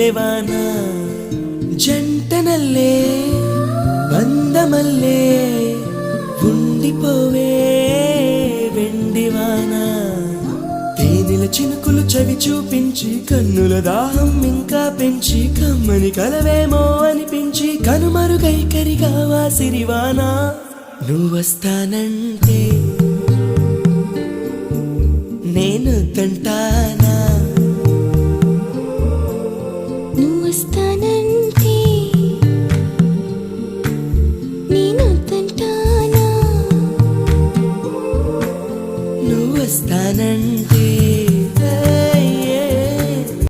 వెన్నెలవాన జంటనల్లే బంధమల్లే ఉండిపోవే వెండివాన తేనెల చినుకులు చవి చూపించి కన్నుల దాహం ఇంకా పెంచి కమ్మని కలవేమో అనిపించి కనుమరుగైకరిగావా సిరివాన నువ్వొస్తానంటే నేను తంటానా నువ్వొస్తా